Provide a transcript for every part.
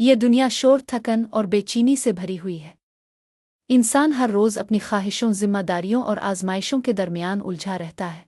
ये दुनिया शोर थकन और बेचैनी से भरी हुई है। इंसान हर रोज़ अपनी ख्वाहिशों, जिम्मेदारियों और आजमाइशों के दरमियान उलझा रहता है।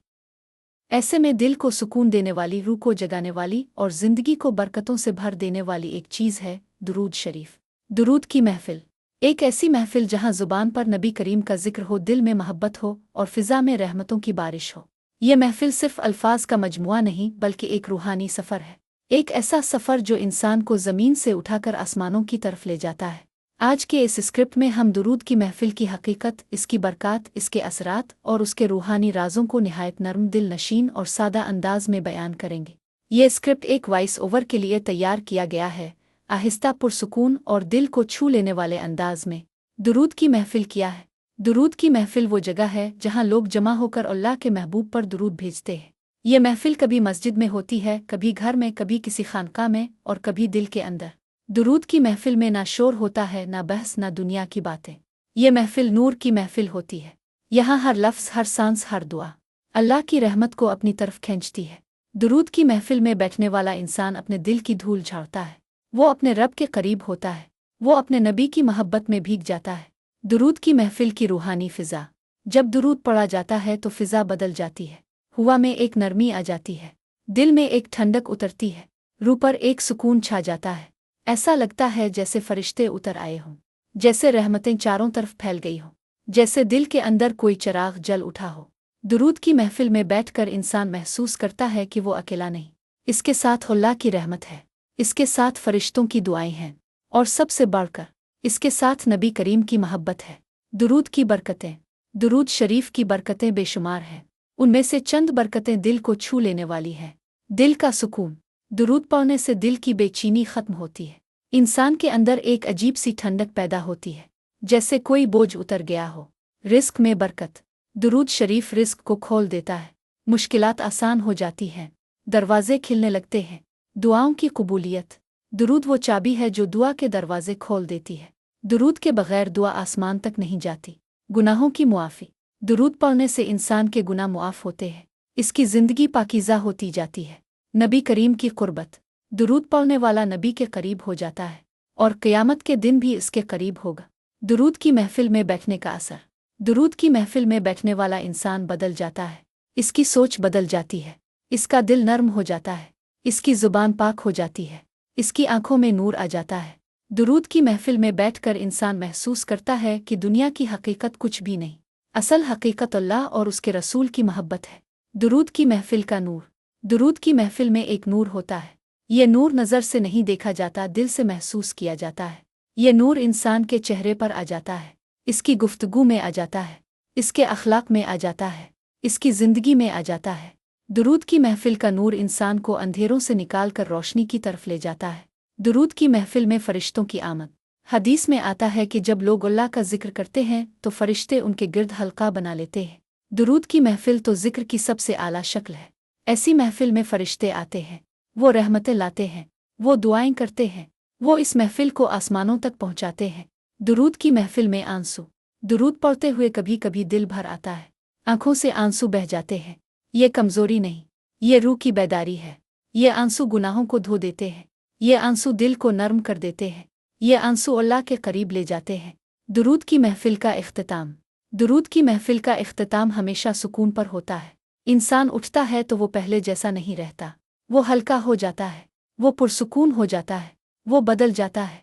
ऐसे में दिल को सुकून देने वाली, रूह को जगाने वाली और ज़िंदगी को बरकतों से भर देने वाली एक चीज़ है दुरूद शरीफ। दुरूद की महफिल, एक ऐसी महफिल जहाँ ज़ुबान पर नबी करीम का जिक्र हो, दिल में मोहब्बत हो और फ़िज़ा में रहमतों की बारिश हो। ये महफिल सिर्फ अल्फाज का मजमुआ नहीं बल्कि एक रूहानी सफ़र है। एक ऐसा सफ़र जो इंसान को ज़मीन से उठाकर आसमानों की तरफ ले जाता है। आज के इस स्क्रिप्ट में हम दुरूद की महफिल की हकीकत, इसकी बरक़ात, इसके असरात और उसके रूहानी राज़ों को निहायत नर्म, दिल नशीन और सादा अंदाज में बयान करेंगे। ये स्क्रिप्ट एक वॉइस ओवर के लिए तैयार किया गया है, आहिस्ता, पुरसुकून और दिल को छू लेने वाले अंदाज में। दुरूद की महफिल क्या है? दुरूद की महफिल वो जगह है जहाँ लोग जमा होकर अल्लाह के महबूब पर दुरूद भेजते हैं। ये महफिल कभी मस्जिद में होती है, कभी घर में, कभी किसी खानका में और कभी दिल के अंदर। दुरूद की महफिल में ना शोर होता है, ना बहस, ना दुनिया की बातें। ये महफिल नूर की महफिल होती है। यहाँ हर लफ्ज़, हर सांस, हर दुआ अल्लाह की रहमत को अपनी तरफ खींचती है। दुरूद की महफिल में बैठने वाला इंसान अपने दिल की धूल झाड़ता है। वो अपने रब के करीब होता है। वो अपने नबी की मोहब्बत में भीग जाता है। दुरूद की महफिल की रूहानी फ़िज़ा, जब दुरूद पढ़ा जाता है तो फ़िज़ा बदल जाती है। हुआ में एक नरमी आ जाती है, दिल में एक ठंडक उतरती है, रूह पर एक सुकून छा जाता है। ऐसा लगता है जैसे फरिश्ते उतर आए हों, जैसे रहमतें चारों तरफ फैल गई हों, जैसे दिल के अंदर कोई चिराग जल उठा हो। दुरूद की महफिल में बैठकर इंसान महसूस करता है कि वो अकेला नहीं, इसके साथ अल्लाह की रहमत है, इसके साथ फरिश्तों की दुआएं हैं और सबसे बढ़कर इसके साथ नबी करीम की मोहब्बत है। दुरूद की बरकतें, दुरूद शरीफ की बरकतें बेशुमार हैं। उनमें से चंद बरकतें दिल को छू लेने वाली हैं। दिल का सुकून, दुरूद पढ़ने से दिल की बेचैनी खत्म होती है। इंसान के अंदर एक अजीब सी ठंडक पैदा होती है, जैसे कोई बोझ उतर गया हो। रिस्क में बरकत, दुरूद शरीफ रिस्क को खोल देता है। मुश्किलात आसान हो जाती हैं, दरवाजे खिलने लगते हैं। दुआओं की कबूलियत, दुरूद वो चाबी है जो दुआ के दरवाजे खोल देती है। दुरूद के बगैर दुआ आसमान तक नहीं जाती। गुनाहों की मुआफ़ी, दुरूद पढ़ने से इंसान के गुनाह मुआफ़ होते हैं, इसकी ज़िंदगी पाकीज़ा होती जाती है। नबी करीम की कुर्बत, दुरूद पढ़ने वाला नबी के करीब हो जाता है और क़यामत के दिन भी इसके करीब होगा। दुरूद की महफिल में बैठने का असर, दुरूद की महफिल में बैठने वाला इंसान बदल जाता है। इसकी सोच बदल जाती है, इसका दिल नर्म हो जाता है, इसकी ज़ुबान पाक हो जाती है, इसकी आंखों में नूर आ जाता है। दुरूद की महफिल में बैठकर इंसान महसूस करता है कि दुनिया की हकीकत कुछ भी नहीं, असल हकीकत अल्लाह और उसके रसूल की मोहब्बत है। दुरूद की महफिल का नूर, दुरूद की महफिल में एक नूर होता है। ये नूर नज़र से नहीं देखा जाता, दिल से महसूस किया जाता है। ये नूर इंसान के चेहरे पर आ जाता है, इसकी गुफ्तगू में आ जाता है, इसके अखलाक में आ जाता है, इसकी ज़िंदगी में आ जाता है। दुरूद की महफिल का नूर इंसान को अंधेरों से निकाल कर रोशनी की तरफ ले जाता है। दुरूद की महफिल में फ़रिश्तों की आमद, हदीस में आता है कि जब लोग अल्लाह का जिक्र करते हैं तो फ़रिश्ते उनके गिर्द हल्का बना लेते हैं। दुरूद की महफिल तो जिक्र की सबसे आला शक्ल है। ऐसी महफिल में फ़रिश्ते आते हैं, वो रहमतें लाते हैं, वो दुआएं करते हैं, वो इस महफिल को आसमानों तक पहुंचाते हैं। दुरूद की महफिल में आंसू, दुरूद पढ़ते हुए कभी कभी दिल भर आता है, आंखों से आंसू बह जाते हैं। ये कमज़ोरी नहीं, ये रूह की बेदारी है। ये आंसू गुनाहों को धो देते हैं, ये आंसू दिल को नर्म कर देते हैं, ये आंसू अल्लाह के करीब ले जाते हैं। दुरूद की महफिल का इख्तिताम, दुरूद की महफिल का इख्तिताम हमेशा सुकून पर होता है। इंसान उठता है तो वो पहले जैसा नहीं रहता, वो हल्का हो जाता है, वो पुरसुकून हो जाता है, वो बदल जाता है।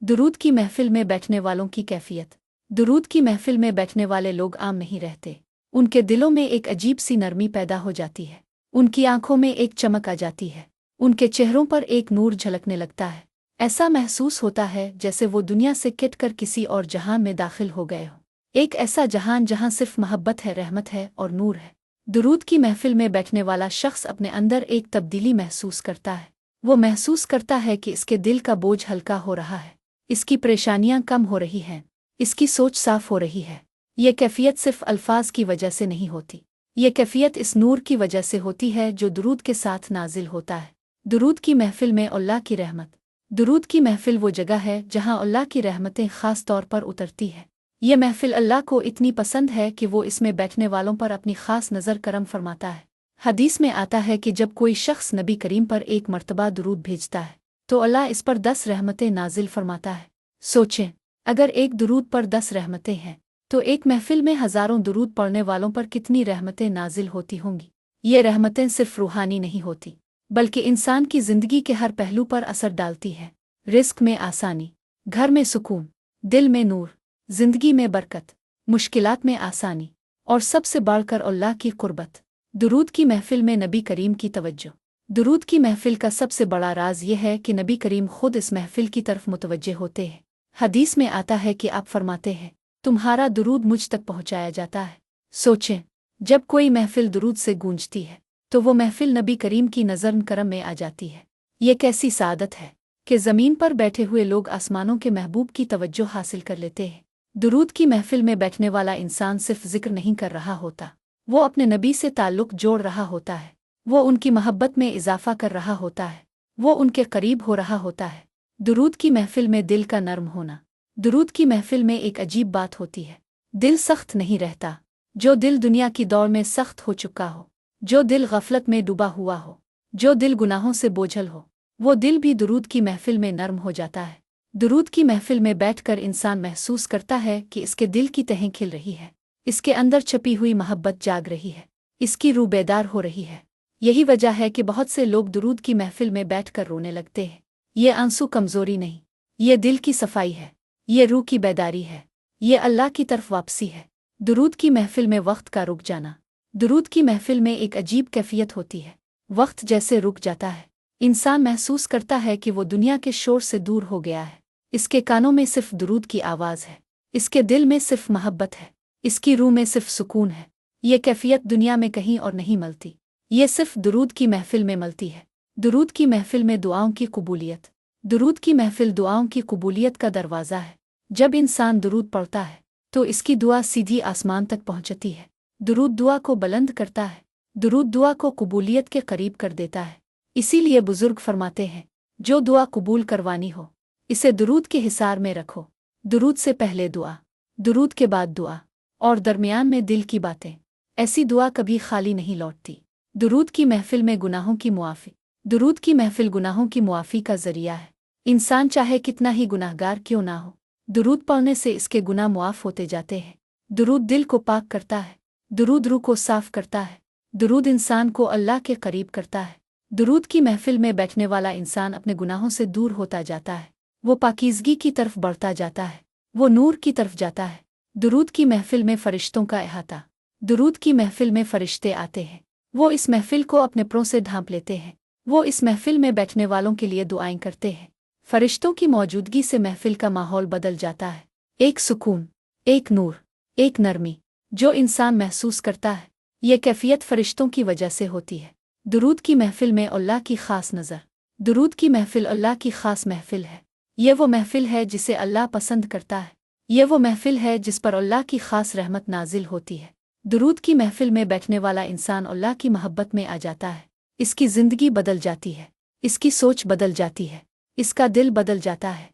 दुरूद की महफिल में बैठने वालों की कैफियत, दुरूद की महफिल में बैठने वाले लोग आम नहीं रहते। उनके दिलों में एक अजीब सी नरमी पैदा हो जाती है, उनकी आंखों में एक चमक आ जाती है, उनके चेहरों पर एक नूर झलकने लगता है। ऐसा महसूस होता है जैसे वो दुनिया से किट कर किसी और जहां में दाखिल हो गए हों, एक ऐसा जहान जहां सिर्फ मोहब्बत है, रहमत है और नूर है। दुरूद की महफिल में बैठने वाला शख्स अपने अंदर एक तब्दीली महसूस करता है। वो महसूस करता है कि इसके दिल का बोझ हल्का हो रहा है, इसकी परेशानियां कम हो रही हैं, इसकी सोच साफ हो रही है। ये कैफियत सिर्फ अल्फाज की वजह से नहीं होती, ये कैफियत इस नूर की वजह से होती है जो दुरूद के साथ नाजिल होता है। दुरूद की महफिल में अल्लाह की रहमत, दुरूद की महफिल वो जगह है जहां अल्लाह की रहमतें ख़ास तौर पर उतरती है। ये महफिल अल्लाह को इतनी पसंद है कि वो इसमें बैठने वालों पर अपनी ख़ास नज़र करम फरमाता है। हदीस में आता है कि जब कोई शख्स नबी करीम पर एक मर्तबा दुरूद भेजता है तो अल्लाह इस पर 10 रहमतें नाजिल फरमाता है। सोचें, अगर एक दुरूद पर 10 रहमतें हैं तो एक महफिल में हज़ारों दुरूद पढ़ने वालों पर कितनी रहमतें नाजिल होती होंगी। ये रहमतें सिर्फ रूहानी नहीं होती बल्कि इंसान की ज़िंदगी के हर पहलू पर असर डालती है। रिस्क में आसानी, घर में सुकून, दिल में नूर, ज़िंदगी में बरकत, मुश्किलात में आसानी और सबसे बढ़कर अल्लाह की कुर्बत। दुरूद की महफिल में नबी करीम की तवज्जो। दुरूद की महफिल का सबसे बड़ा राज यह है कि नबी करीम खुद इस महफिल की तरफ मुतवज्जे होते हैं। हदीस में आता है कि आप फरमाते हैं, तुम्हारा दुरूद मुझ तक पहुँचाया जाता है। सोचें, जब कोई महफिल दुरूद से गूंजती है तो वो महफिल नबी करीम की नज़र करम में आ जाती है। ये कैसी सादत है कि ज़मीन पर बैठे हुए लोग आसमानों के महबूब की तवज्जो हासिल कर लेते हैं। दुरूद की महफिल में बैठने वाला इंसान सिर्फ जिक्र नहीं कर रहा होता, वो अपने नबी से ताल्लुक़ जोड़ रहा होता है, वो उनकी मोहब्बत में इजाफ़ा कर रहा होता है, वो उनके करीब हो रहा होता है। दुरूद की महफिल में दिल का नर्म होना। दुरूद की महफिल में एक अजीब बात होती है, दिल सख्त नहीं रहता। जो दिल दुनिया की दौड़ में सख्त हो चुका हो, जो दिल गफलत में डूबा हुआ हो, जो दिल गुनाहों से बोझल हो, वो दिल भी दुरूद की महफिल में नर्म हो जाता है। दुरूद की महफिल में बैठकर इंसान महसूस करता है कि इसके दिल की तहें खिल रही है, इसके अंदर छपी हुई मोहब्बत जाग रही है, इसकी रूह बेदार हो रही है। यही वजह है कि बहुत से लोग दुरूद की महफिल में बैठकर रोने लगते हैं। ये आंसू कमज़ोरी नहीं, ये दिल की सफाई है, ये रूह की बेदारी है, ये अल्लाह की तरफ वापसी है। दुरूद की महफिल में वक्त का रुक जाना। दुरूद की महफिल में एक अजीब कैफियत होती है, वक्त जैसे रुक जाता है। इंसान महसूस करता है कि वो दुनिया के शोर से दूर हो गया है। इसके कानों में सिर्फ दुरूद की आवाज़ है, इसके दिल में सिर्फ मोहब्बत है, इसकी रूह में सिर्फ सुकून है। ये कैफियत दुनिया में कहीं और नहीं मिलती, ये सिर्फ दुरूद की महफिल में मिलती है। दुरूद की महफिल में दुआओं की कबूलियत। दुरूद की महफिल दुआओं की कबूलियत का दरवाज़ा है। जब इंसान दुरूद पढ़ता है तो इसकी दुआ सीधी आसमान तक पहुंचती है। दुरूद दुआ को बुलंद करता है, दुरूद दुआ को कबूलियत के करीब कर देता है। इसीलिए बुजुर्ग फरमाते हैं, जो दुआ कबूल करवानी हो इसे दुरूद के हिसार में रखो। दुरूद से पहले दुआ, दुरूद के बाद दुआ और दरमियान में दिल की बातें। ऐसी दुआ कभी खाली नहीं लौटती। दुरूद की महफिल में गुनाहों की मुआफ़ी। दुरूद की महफिल गुनाहों की मुआफ़ी का ज़रिया है। इंसान चाहे कितना ही गुनाहगार क्यों ना हो, दुरूद पढ़ने से इसके गुनाह मुआफ़ होते जाते हैं। दुरूद दिल को पाक करता है, दुरूद रूह को साफ करता है, दुरूद इंसान को अल्लाह के करीब करता है। दुरूद की महफिल में बैठने वाला इंसान अपने गुनाहों से दूर होता जाता है, वो पाकीज़गी की तरफ बढ़ता जाता है, वो नूर की तरफ जाता है। दुरूद की महफिल में फ़रिश्तों का अहाता। दुरूद की महफिल में फ़रिश्ते आते हैं, वो इस महफिल को अपने परों से ढांप लेते हैं, वो इस महफिल में बैठने वालों के लिए दुआएं करते हैं। फ़रिश्तों की मौजूदगी से महफिल का माहौल बदल जाता है। एक सुकून, एक नूर, एक नरमी जो इंसान महसूस करता है, ये कैफियत फ़रिश्तों की वजह से होती है। दुरूद की महफिल में अल्लाह की ख़ास नज़र। दुरूद की महफिल अल्लाह की ख़ास महफिल है। ये वो महफिल है जिसे अल्लाह पसंद करता है, ये वो महफिल है जिस पर अल्लाह की ख़ास रहमत नाजिल होती है। दुरूद की महफिल में बैठने वाला इंसान अल्लाह की मोहब्बत में आ जाता है, इसकी ज़िंदगी बदल जाती है, इसकी सोच बदल जाती है, इसका दिल बदल जाता है।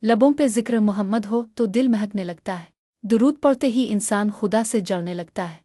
लबों पे ज़िक्र मोहम्मद हो तो दिल महकने लगता है। दुरूद पढ़ते ही इंसान खुदा से जड़ने लगता है।